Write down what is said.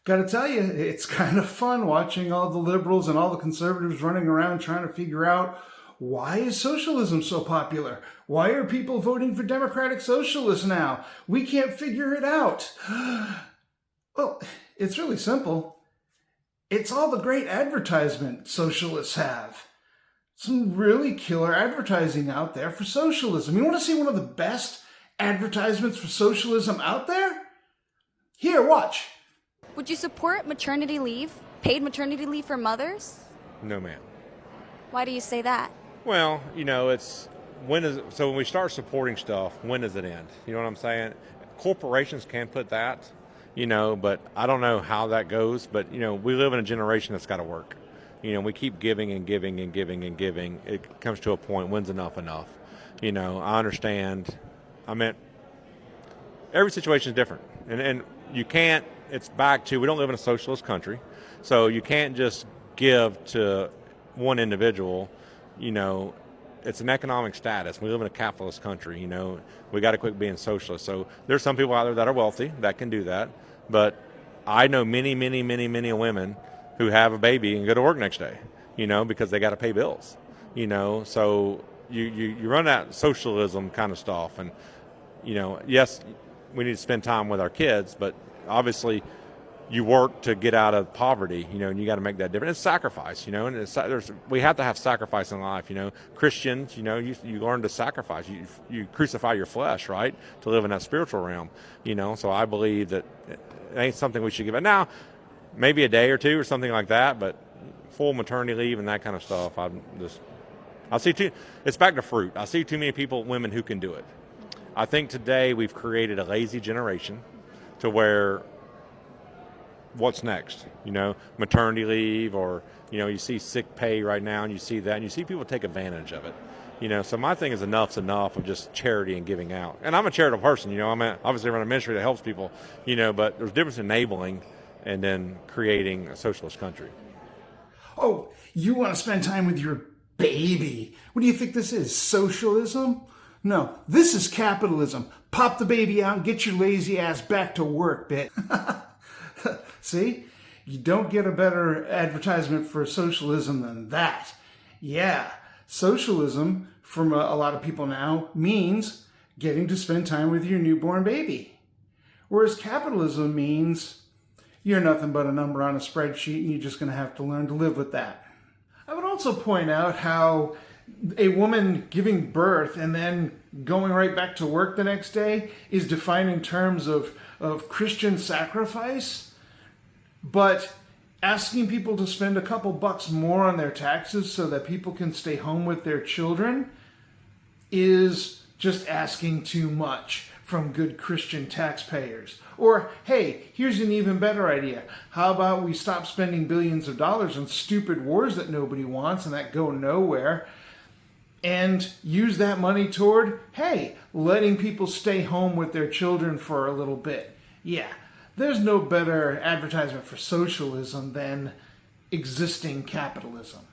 Gotta tell you, it's kind of fun watching all the liberals and all the conservatives running around trying to figure out, why is socialism so popular? Why are people voting for democratic socialists now? We can't figure it out. Well, it's really simple. It's all the great advertisement socialists have. Some really killer advertising out there for socialism. You want to see one of the best advertisements for socialism out there? Here, watch. Would you support maternity leave, paid maternity leave for mothers? No, ma'am. Why do you say that? Well, so when we start supporting stuff, when does it end? You know what I'm saying? Corporations can put that, but I don't know how that goes. But, we live in a generation that's got to work. We keep giving and giving and giving and giving. It comes to a point, when's enough? I understand. Every situation is different. And you can't, it's back to, we don't live in a socialist country. So you can't just give to one individual. It's an economic status. We live in a capitalist country. We got to quit being socialist. So there's some people out there that are wealthy that can do that. But I know many, many, many, many women who have a baby and go to work next day, because they got to pay bills, So you run that socialism kind of stuff. And, yes, we need to spend time with our kids, but obviously you work to get out of poverty, and you got to make that difference. It's sacrifice, and we have to have sacrifice in life, Christians, you learn to sacrifice. You crucify your flesh, right, to live in that spiritual realm, So I believe that it ain't something we should give up. Now, maybe a day or two or something like that, but full maternity leave and that kind of stuff, it's back to fruit. I see too many women who can do it. I think today we've created a lazy generation to where what's next, maternity leave, or, you see sick pay right now, and you see that, and you see people take advantage of it, so my thing is enough's enough of just charity and giving out. And I'm a charitable person, I'm obviously run a ministry that helps people, but there's a difference in enabling and then creating a socialist country. Oh, you want to spend time with your baby? What do you think this is, socialism? No, this is capitalism. Pop the baby out and get your lazy ass back to work, bitch. See? You don't get a better advertisement for socialism than that. Yeah, socialism, from a lot of people now, means getting to spend time with your newborn baby. Whereas capitalism means you're nothing but a number on a spreadsheet and you're just going to have to learn to live with that. I would also point out how a woman giving birth and then going right back to work the next day is defined in terms of Christian sacrifice, but asking people to spend a couple bucks more on their taxes so that people can stay home with their children is just asking too much from good Christian taxpayers. Or, hey, here's an even better idea. How about we stop spending billions of dollars on stupid wars that nobody wants and that go nowhere, and use that money toward, hey, letting people stay home with their children for a little bit. Yeah, there's no better advertisement for socialism than existing capitalism.